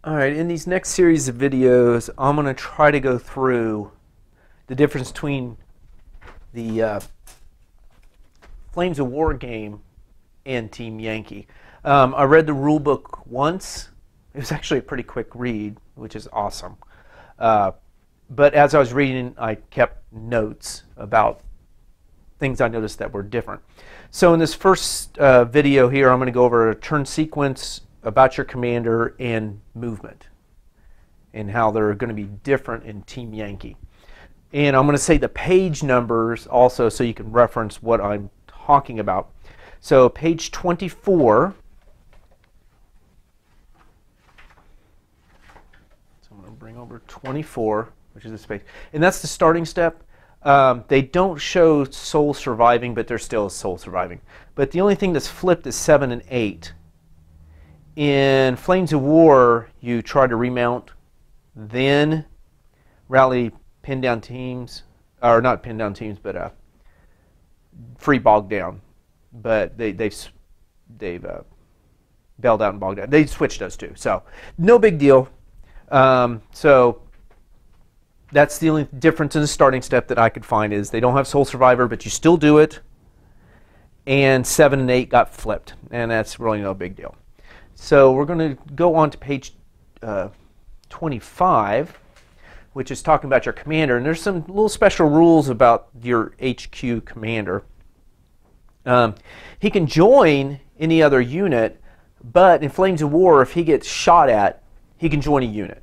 Alright, in these next series of videos, I'm going to try to go through the difference between the Flames of War game and Team Yankee. I read the rule book once. It was actually a pretty quick read, which is awesome. But as I was reading, I kept notes about things I noticed that were different. So in this first video here, I'm going to go over a turn sequence, about your commander, and movement, and how they're going to be different in Team Yankee. And I'm going to say the page numbers also so you can reference what I'm talking about. So page 24. So I'm going to bring over 24, which is this page. And that's the starting step. They don't show soul surviving, but there's still soul surviving. But the only thing that's flipped is 7 and 8. In Flames of War, you try to remount, then rally pin down teams, or not pin down teams, but free bogged down. But they've bailed out and bogged down. They switched those two, so no big deal. So that's the only difference in the starting step that I could find is they don't have Soul Survivor, but you still do it. And 7 and 8 got flipped, and that's really no big deal. So we're going to go on to page 25, which is talking about your commander. And there's some little special rules about your HQ commander. He can join any other unit, but in Flames of War, if he gets shot at, he can join a unit.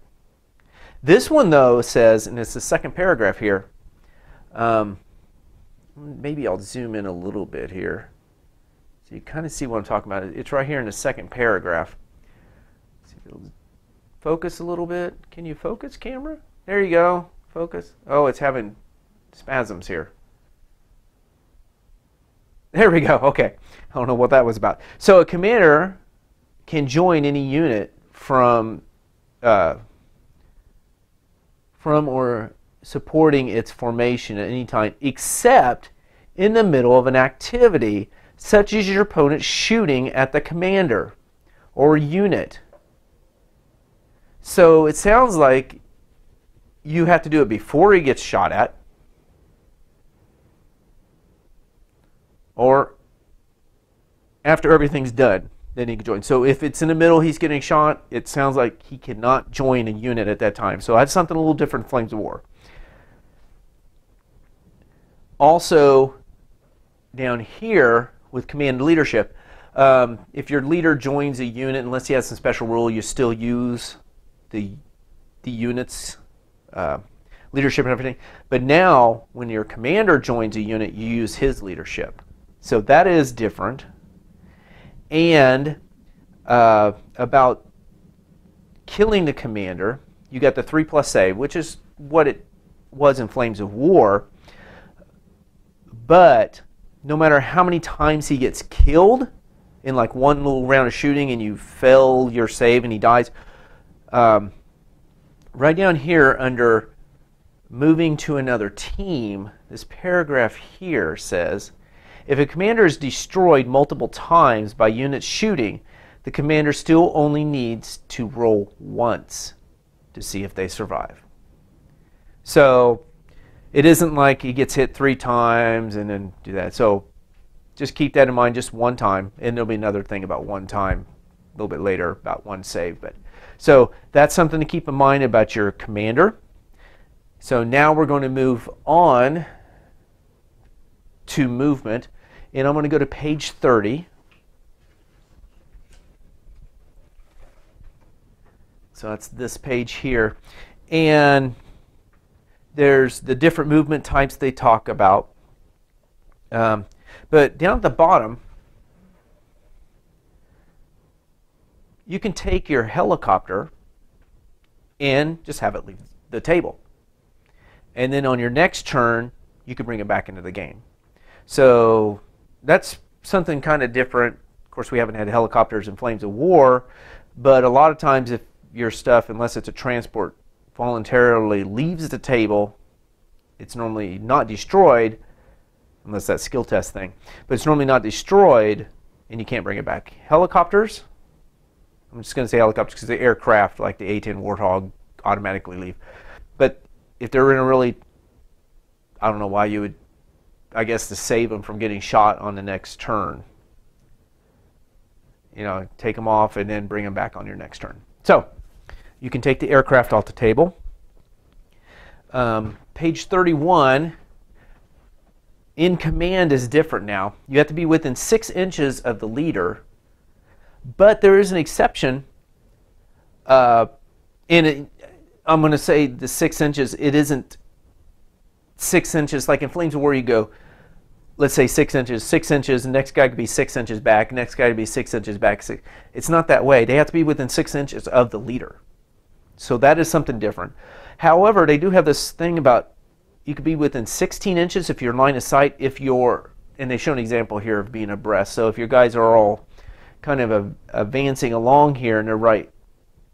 This one, though, says, and it's the second paragraph here, maybe I'll zoom in a little bit here. So you kind of see what I'm talking about. It's right here in the second paragraph. See if it'll focus a little bit. Can you focus, camera? There you go. Focus. Oh, it's having spasms here. There we go. Okay. I don't know what that was about. So a commander can join any unit from or supporting its formation at any time, except in the middle of an activity such as your opponent shooting at the commander or unit. So it sounds like you have to do it before he gets shot at, or after everything's done, then he can join. So if it's in the middle, he's getting shot, it sounds like he cannot join a unit at that time. So that's something a little different in Flames of War. Also, down here, with command leadership, if your leader joins a unit, unless he has some special rule, you still use the unit's leadership and everything. But now, when your commander joins a unit, you use his leadership. So that is different. And about killing the commander, you got the 3+ save, which is what it was in Flames of War. But no matter how many times he gets killed in like one little round of shooting and you fail your save and he dies, right down here under moving to another team, this paragraph here says, if a commander is destroyed multiple times by units shooting, the commander still only needs to roll once to see if they survive. So it isn't like he gets hit 3 times and then do that. So just keep that in mind, just one time. And there'll be another thing about one time a little bit later about one save. So that's something to keep in mind about your commander. So now we're going to move on to movement. And I'm going to go to page 30. So that's this page here. And there's the different movement types they talk about. But down at the bottom, you can take your helicopter and just have it leave the table. And then on your next turn, you can bring it back into the game. So that's something kind of different. Of course, we haven't had helicopters in Flames of War, but a lot of times if your stuff, unless it's a transport, voluntarily leaves the table, it's normally not destroyed, unless that skill test thing, but it's normally not destroyed and you can't bring it back. Helicopters, I'm just going to say helicopters because the aircraft like the A-10 Warthog automatically leave. But if they're in a really, I don't know why you would, I guess to save them from getting shot on the next turn. You know, take them off and then bring them back on your next turn. So you can take the aircraft off the table. Page 31, in command is different now. You have to be within 6 inches of the leader, but there is an exception. I'm going to say the 6 inches, it isn't 6 inches. Like in Flames of War, you go, let's say 6 inches, the next guy could be 6 inches back, next guy could be 6 inches back. It's not that way. They have to be within 6 inches of the leader. So that is something different. However, they do have this thing about you could be within 16 inches if you're line of sight, if you're, and they show an example here of being abreast. So if your guys are all kind of advancing along here and they're right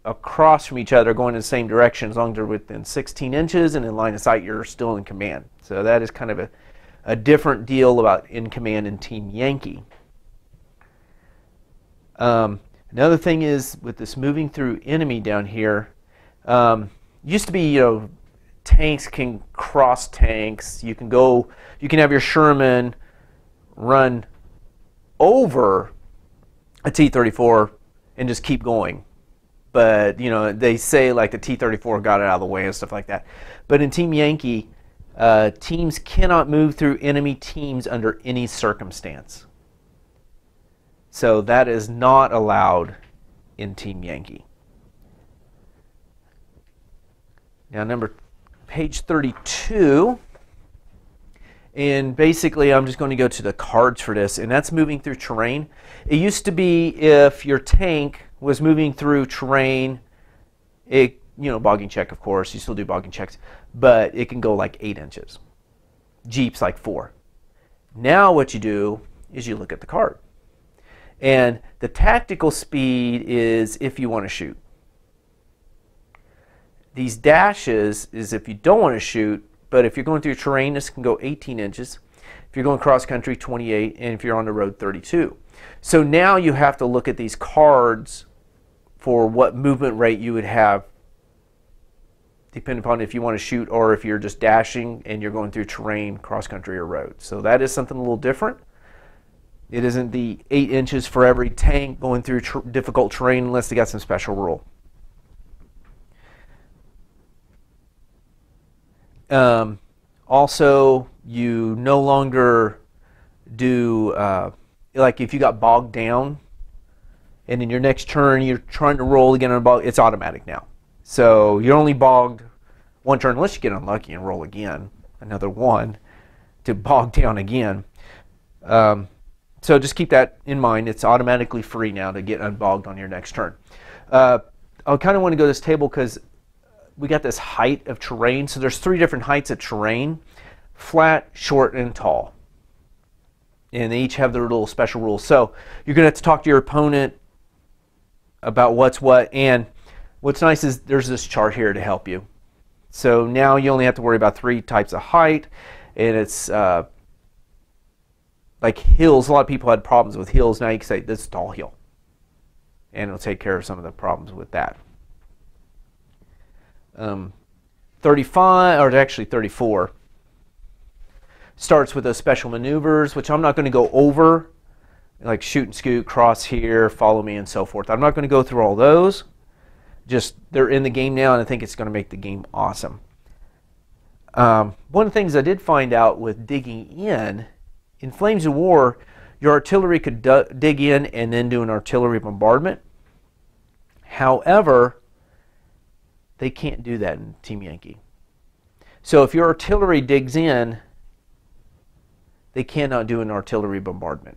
across from each other going in the same direction, as long as they're within 16 inches and in line of sight, you're still in command. So that is kind of a different deal about in command in Team Yankee. Another thing is with this moving through enemy down here, used to be, you know, tanks can cross tanks. You can have your Sherman run over a T-34 and just keep going. But, you know, they say like the T-34 got it out of the way and stuff like that. But in Team Yankee, teams cannot move through enemy teams under any circumstance. So that is not allowed in Team Yankee. Now page 32, and basically I'm just going to go to the cards for this, and that's moving through terrain. It used to be if your tank was moving through terrain, bogging check, of course, you still do bogging checks, but it can go like 8 inches. Jeeps like 4. Now what you do is you look at the card. And the tactical speed is if you want to shoot. These dashes is if you don't want to shoot, but if you're going through terrain, this can go 18 inches. If you're going cross country, 28, and if you're on the road, 32. So now you have to look at these cards for what movement rate you would have, depending upon if you want to shoot or if you're just dashing and you're going through terrain, cross country, or road. So that is something a little different. It isn't the 8 inches for every tank going through difficult terrain unless they got some special rule. Also, you no longer do, like if you got bogged down and in your next turn you're trying to roll again on a bog, it's automatic now. So you're only bogged one turn unless you get unlucky and roll again, another one to bog down again. So just keep that in mind. It's automatically free now to get unbogged on your next turn. I kind of want to go to this table because we got this height of terrain. So there's 3 different heights of terrain: flat, short, and tall. And they each have their little special rules. So you're going to have to talk to your opponent about what's what. And what's nice is there's this chart here to help you. So now you only have to worry about 3 types of height. And it's like hills. A lot of people had problems with hills. Now you can say this is a tall hill. And it'll take care of some of the problems with that. 35, or actually 34, starts with those special maneuvers, which I'm not going to go over, like shoot and scoot, cross here, follow me, and so forth. I'm not going to go through all those. Just they're in the game now, and I think it's going to make the game awesome. One of the things I did find out with digging in Flames of War, your artillery could dig in and then do an artillery bombardment. However, they can't do that in Team Yankee. So if your artillery digs in, they cannot do an artillery bombardment.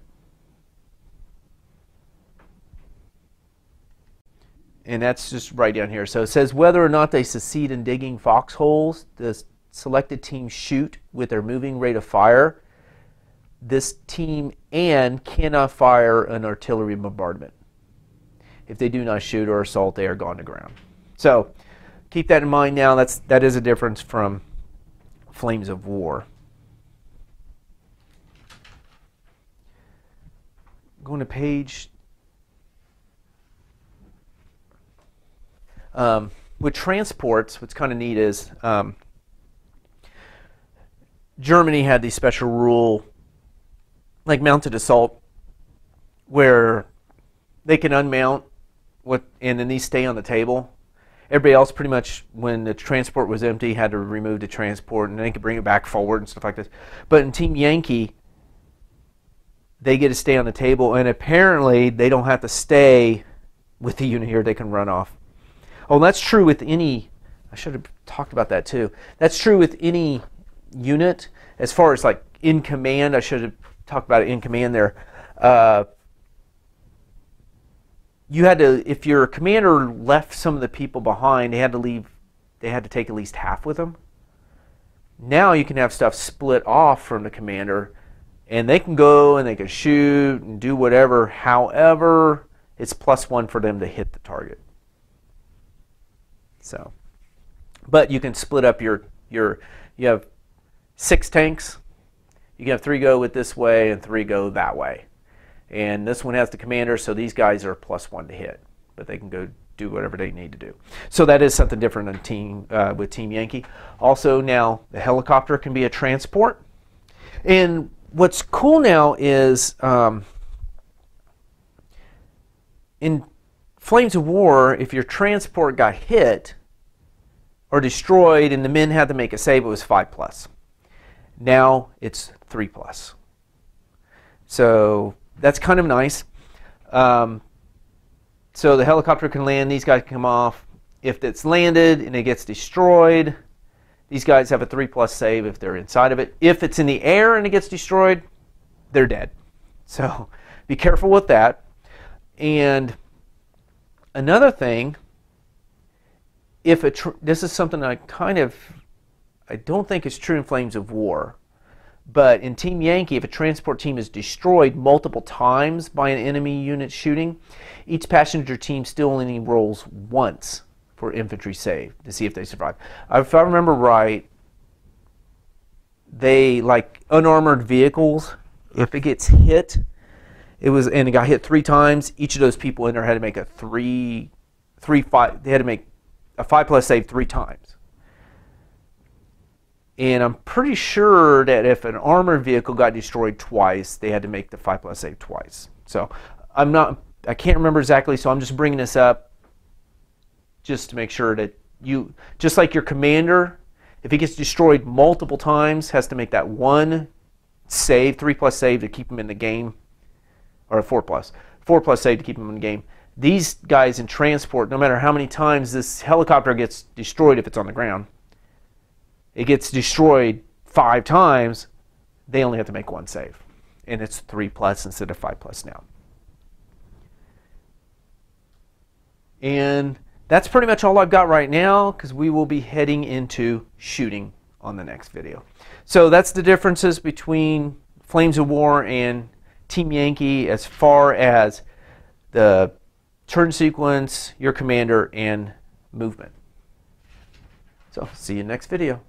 And that's just right down here. So it says whether or not they succeed in digging foxholes, the selected team shoot with their moving rate of fire. This team cannot fire an artillery bombardment. If they do not shoot or assault, they are gone to ground. So keep that in mind now. That is a difference from Flames of War. Going to page With transports, what's kind of neat is Germany had the special rule, like mounted assault, where they can unmount and then these stay on the table. Everybody else pretty much, when the transport was empty, had to remove the transport, and they could bring it back forward and stuff like this. But in Team Yankee, they get to stay on the table, and apparently they don't have to stay with the unit here. They can run off. Oh, that's true with any, I should have talked about that too. That's true with any unit. As far as like in command, I should have talked about it in command there. You had to, if your commander left some of the people behind, they had to take at least half with them. Now you can have stuff split off from the commander, and they can go and they can shoot and do whatever. However, it's +1 for them to hit the target. So, but you can split up you have 6 tanks. You can have 3 go with this way and 3 go that way. And this one has the commander, so these guys are +1 to hit, but they can go do whatever they need to do. So that is something different with Team Yankee. Also now the helicopter can be a transport. And what's cool now is in Flames of War, if your transport got hit or destroyed and the men had to make a save, it was 5+. Now it's 3+. So that's kind of nice. So the helicopter can land, these guys can come off. If it's landed and it gets destroyed, these guys have a 3+ save if they're inside of it. If it's in the air and it gets destroyed, they're dead. So be careful with that. And another thing, this is something I don't think is true in Flames of War. But in Team Yankee, if a transport team is destroyed multiple times by an enemy unit shooting, each passenger team still only rolls once for infantry save to see if they survive. If I remember right, they, like unarmored vehicles, if it gets hit, and it got hit 3 times, each of those people in there had to make a 5. They had to make a 5+ save 3 times. And I'm pretty sure that if an armored vehicle got destroyed twice, they had to make the 5+ save twice. So I can't remember exactly, so I'm just bringing this up just to make sure that just like your commander, if he gets destroyed multiple times, has to make that 1 save, 3+ save to keep him in the game, or a 4+ save to keep him in the game. These guys in transport, no matter how many times this helicopter gets destroyed, if it's on the ground, it gets destroyed 5 times, they only have to make 1 save. And it's 3+ instead of 5+ now. And that's pretty much all I've got right now, because we will be heading into shooting on the next video. So that's the differences between Flames of War and Team Yankee as far as the turn sequence, your commander, and movement. So see you next video.